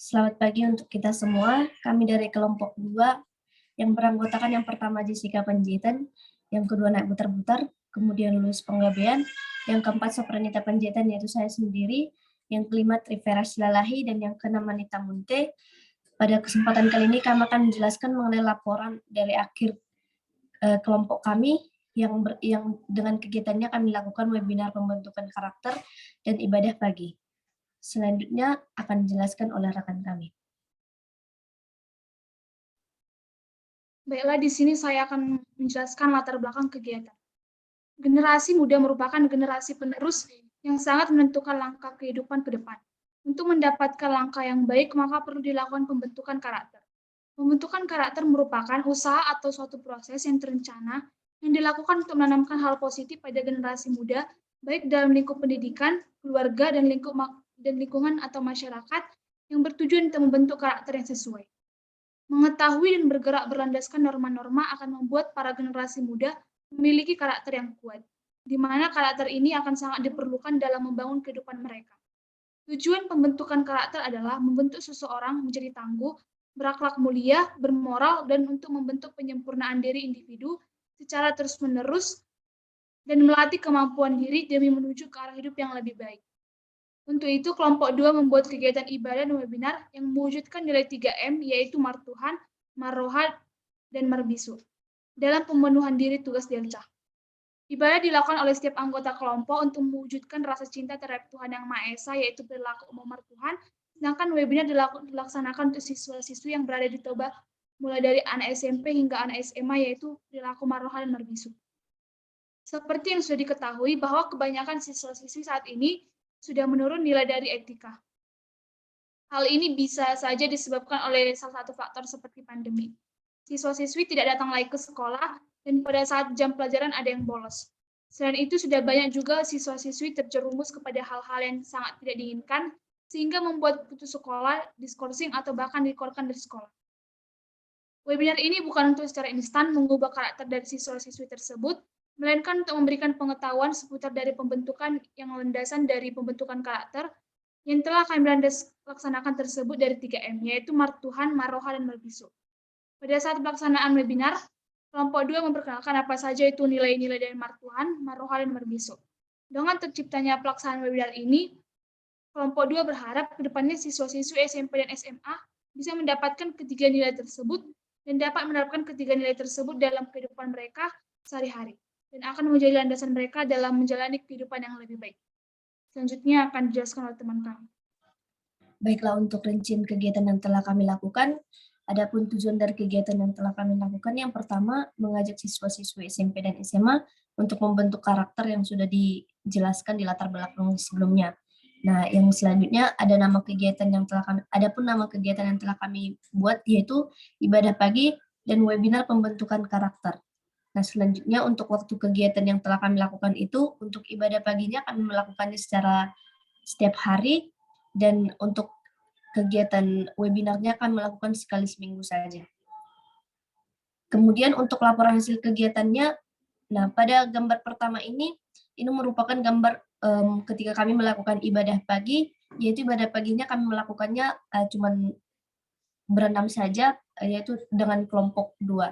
Selamat pagi untuk kita semua. Kami dari kelompok 2 yang beranggotakan yang pertama Jessica Panjaitan, yang kedua Naik Butar-Butar, kemudian Lulus Penggabean, yang keempat Sopranita Panjaitan yaitu saya sendiri, yang kelima Trivera Silalahi, dan yang keenam Anita Munte. Pada kesempatan kali ini kami akan menjelaskan mengenai laporan dari akhir kelompok kami yang dengan kegiatannya kami lakukan webinar pembentukan karakter dan ibadah pagi. Selanjutnya akan dijelaskan oleh rekan kami. Baiklah, di sini saya akan menjelaskan latar belakang kegiatan. Generasi muda merupakan generasi penerus yang sangat menentukan langkah kehidupan ke depan. Untuk mendapatkan langkah yang baik, maka perlu dilakukan pembentukan karakter. Pembentukan karakter merupakan usaha atau suatu proses yang terencana yang dilakukan untuk menanamkan hal positif pada generasi muda, baik dalam lingkup pendidikan, keluarga, dan lingkungan atau masyarakat yang bertujuan untuk membentuk karakter yang sesuai. Mengetahui dan bergerak berlandaskan norma-norma akan membuat para generasi muda memiliki karakter yang kuat, di mana karakter ini akan sangat diperlukan dalam membangun kehidupan mereka. Tujuan pembentukan karakter adalah membentuk seseorang menjadi tangguh, berakhlak mulia, bermoral, dan untuk membentuk penyempurnaan diri individu secara terus-menerus dan melatih kemampuan diri demi menuju ke arah hidup yang lebih baik. Untuk itu, kelompok 2 membuat kegiatan ibadah dan webinar yang mewujudkan nilai 3M, yaitu Martuhan, Marrohat, dan Marbisu, dalam pemenuhan diri tugas delta. Ibadah dilakukan oleh setiap anggota kelompok untuk mewujudkan rasa cinta terhadap Tuhan Yang Maha Esa, yaitu perilaku umum Martuhan, sedangkan webinar dilaksanakan untuk siswa-siswi yang berada di Toba, mulai dari anak SMP hingga anak SMA, yaitu perilaku Marrohat dan Marbisu. Seperti yang sudah diketahui bahwa kebanyakan siswa-siswi saat ini sudah menurun nilai dari etika. Hal ini bisa saja disebabkan oleh salah satu faktor seperti pandemi. Siswa-siswi tidak datang lagi ke sekolah dan pada saat jam pelajaran ada yang bolos. Selain itu, sudah banyak juga siswa-siswi terjerumus kepada hal-hal yang sangat tidak diinginkan sehingga membuat putus sekolah, diskorsing, atau bahkan dikeluarkan dari sekolah. Webinar ini bukan untuk secara instan mengubah karakter dari siswa-siswi tersebut, melainkan untuk memberikan pengetahuan seputar dari pembentukan yang landasan dari pembentukan karakter yang telah kami laksanakan tersebut dari 3M, yaitu Martuhan, Marroha, dan Marbisu. Pada saat pelaksanaan webinar, kelompok 2 memperkenalkan apa saja itu nilai-nilai dari Martuhan, Marroha, dan Marbisu. Dengan terciptanya pelaksanaan webinar ini, kelompok 2 berharap ke depannya siswa-siswi SMP dan SMA bisa mendapatkan ketiga nilai tersebut dan dapat menerapkan ketiga nilai tersebut dalam kehidupan mereka sehari-hari dan akan menjadi landasan mereka dalam menjalani kehidupan yang lebih baik. Selanjutnya akan dijelaskan oleh teman kami. Baiklah, untuk rincian kegiatan yang telah kami lakukan, adapun tujuan dari kegiatan yang telah kami lakukan, yang pertama mengajak siswa-siswi SMP dan SMA untuk membentuk karakter yang sudah dijelaskan di latar belakang sebelumnya. Nah, yang selanjutnya ada nama kegiatan yang telah kami buat, yaitu ibadah pagi dan webinar pembentukan karakter. Nah, selanjutnya untuk waktu kegiatan yang telah kami lakukan itu, untuk ibadah paginya kami melakukannya secara setiap hari, dan untuk kegiatan webinarnya kami melakukan sekali seminggu saja. Kemudian untuk laporan hasil kegiatannya, nah pada gambar pertama ini merupakan gambar ketika kami melakukan ibadah pagi, yaitu ibadah paginya kami melakukannya cuman berenam saja, yaitu dengan kelompok 2.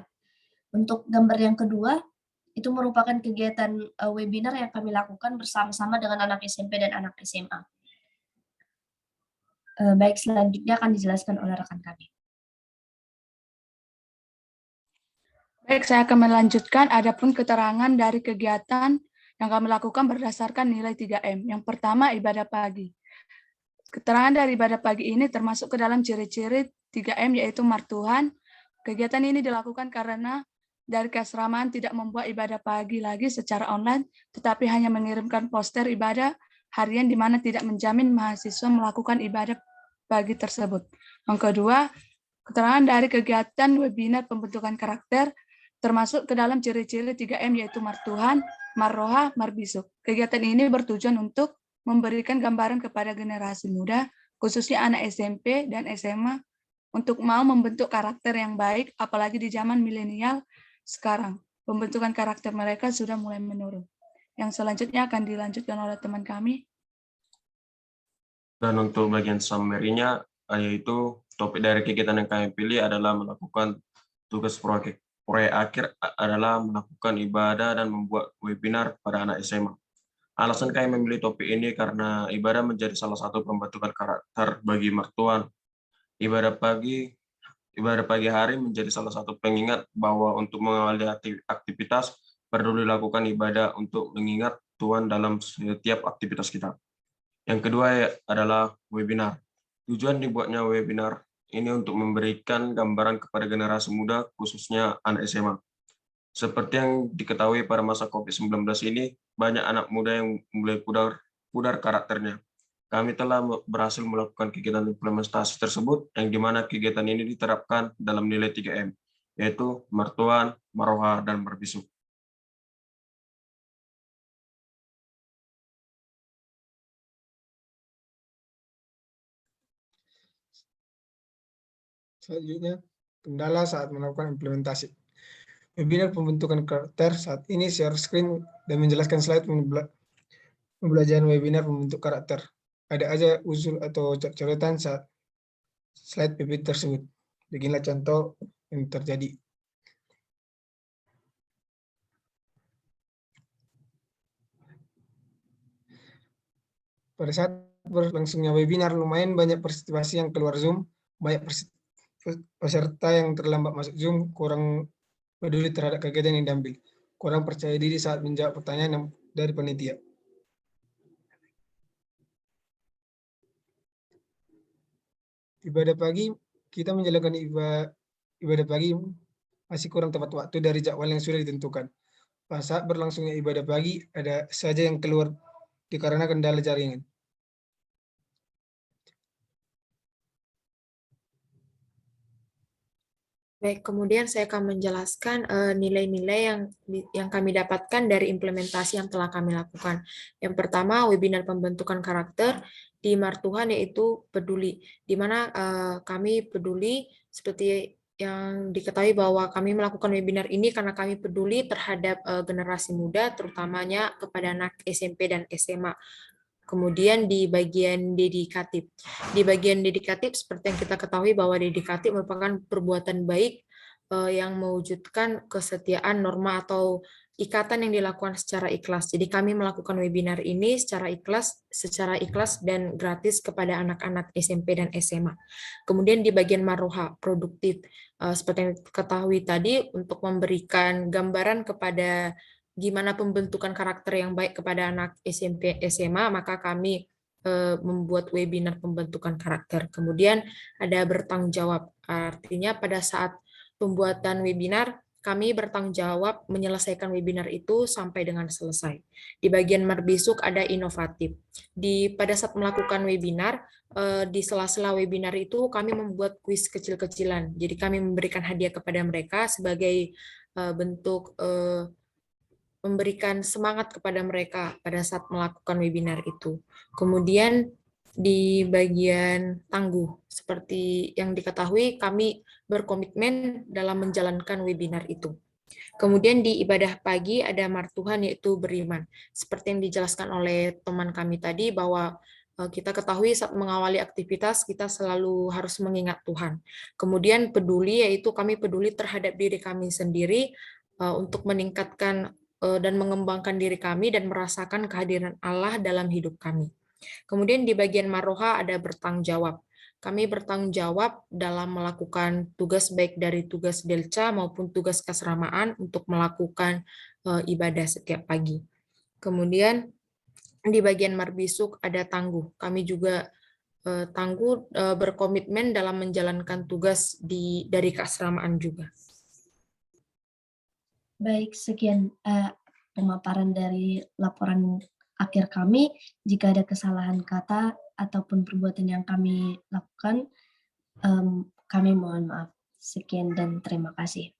Untuk gambar yang kedua, itu merupakan kegiatan webinar yang kami lakukan bersama-sama dengan anak SMP dan anak SMA. Baik, selanjutnya akan dijelaskan oleh rekan kami. Baik, saya akan melanjutkan. Adapun keterangan dari kegiatan yang kami lakukan berdasarkan nilai 3M. Yang pertama, ibadah pagi. Keterangan dari ibadah pagi ini termasuk ke dalam ciri-ciri 3M, yaitu Martuhan. Kegiatan ini dilakukan karena dari keasramaan tidak membuat ibadah pagi lagi secara online, tetapi hanya mengirimkan poster ibadah harian di mana tidak menjamin mahasiswa melakukan ibadah pagi tersebut. Yang kedua, keterangan dari kegiatan webinar pembentukan karakter termasuk ke dalam ciri-ciri 3M, yaitu Martuhan, Marroha, Marbisu. Kegiatan ini bertujuan untuk memberikan gambaran kepada generasi muda, khususnya anak SMP dan SMA, untuk mau membentuk karakter yang baik, apalagi di zaman milenial sekarang. Pembentukan karakter mereka sudah mulai menurun. Yang selanjutnya akan dilanjutkan oleh teman kami. Dan untuk bagian summary-nya, yaitu topik dari kegiatan yang kami pilih adalah melakukan tugas proyek akhir adalah melakukan ibadah dan membuat webinar pada anak SMA. Alasan kami memilih topik ini karena ibadah menjadi salah satu pembentukan karakter bagi Martuan. Ibadah pagi hari menjadi salah satu pengingat bahwa untuk mengawali aktivitas perlu dilakukan ibadah untuk mengingat Tuhan dalam setiap aktivitas kita. Yang kedua adalah webinar. Tujuan dibuatnya webinar ini untuk memberikan gambaran kepada generasi muda, khususnya anak SMA. Seperti yang diketahui pada masa COVID-19 ini, banyak anak muda yang mulai pudar karakternya. Kami telah berhasil melakukan kegiatan implementasi tersebut, yang dimana kegiatan ini diterapkan dalam nilai 3M, yaitu Martuan, Maroha, dan Merbisu. Selanjutnya, kendala saat melakukan implementasi. Webinar pembentukan karakter saat ini share screen dan menjelaskan slide pembelajaran webinar membentuk karakter. Ada aja usul atau coretan saat slide PPT tersebut. Beginilah contoh yang terjadi. Pada saat berlangsungnya webinar, lumayan banyak partisipasi yang keluar Zoom, banyak peserta yang terlambat masuk Zoom, kurang peduli terhadap kegiatan yang diambil, kurang percaya diri saat menjawab pertanyaan dari panitia. Ibadah pagi, kita menjalankan ibadah pagi masih kurang tepat waktu dari jadwal yang sudah ditentukan. Pada saat berlangsungnya ibadah pagi, ada saja yang keluar dikarenakan kendala jaringan. Baik, kemudian saya akan menjelaskan nilai-nilai yang kami dapatkan dari implementasi yang telah kami lakukan. Yang pertama, webinar pembentukan karakter di Martuhan yaitu peduli, di mana kami peduli seperti yang diketahui bahwa kami melakukan webinar ini karena kami peduli terhadap generasi muda, terutamanya kepada anak SMP dan SMA. Kemudian di bagian dedikatif. Di bagian dedikatif seperti yang kita ketahui bahwa dedikatif merupakan perbuatan baik yang mewujudkan kesetiaan norma atau ikatan yang dilakukan secara ikhlas. Jadi kami melakukan webinar ini secara ikhlas dan gratis kepada anak-anak SMP dan SMA. Kemudian di bagian maroha, produktif. Seperti yang ketahui tadi, untuk memberikan gambaran kepada gimana pembentukan karakter yang baik kepada anak SMP SMA, maka kami membuat webinar pembentukan karakter. Kemudian ada bertanggung jawab, artinya pada saat pembuatan webinar kami bertanggung jawab menyelesaikan webinar itu sampai dengan selesai. Di bagian Merbisuk ada inovatif. Pada saat melakukan webinar, di sela-sela webinar itu kami membuat kuis kecil-kecilan. Jadi kami memberikan hadiah kepada mereka sebagai bentuk memberikan semangat kepada mereka pada saat melakukan webinar itu. Kemudian di bagian tangguh, seperti yang diketahui kami berkomitmen dalam menjalankan webinar itu. Kemudian di ibadah pagi ada martuhan yaitu beriman. Seperti yang dijelaskan oleh teman kami tadi bahwa kita ketahui saat mengawali aktivitas kita selalu harus mengingat Tuhan. Kemudian peduli yaitu kami peduli terhadap diri kami sendiri untuk meningkatkan dan mengembangkan diri kami dan merasakan kehadiran Allah dalam hidup kami. Kemudian di bagian maroha ada bertanggung jawab. Kami bertanggung jawab dalam melakukan tugas baik dari tugas delca maupun tugas keasramaan untuk melakukan ibadah setiap pagi. Kemudian di bagian marbisuk ada tangguh. Kami juga tangguh berkomitmen dalam menjalankan tugas dari keasramaan juga. Baik, sekian pemaparan dari laporan akhir kami. Jika ada kesalahan kata ataupun perbuatan yang kami lakukan, kami mohon maaf. Sekian dan terima kasih.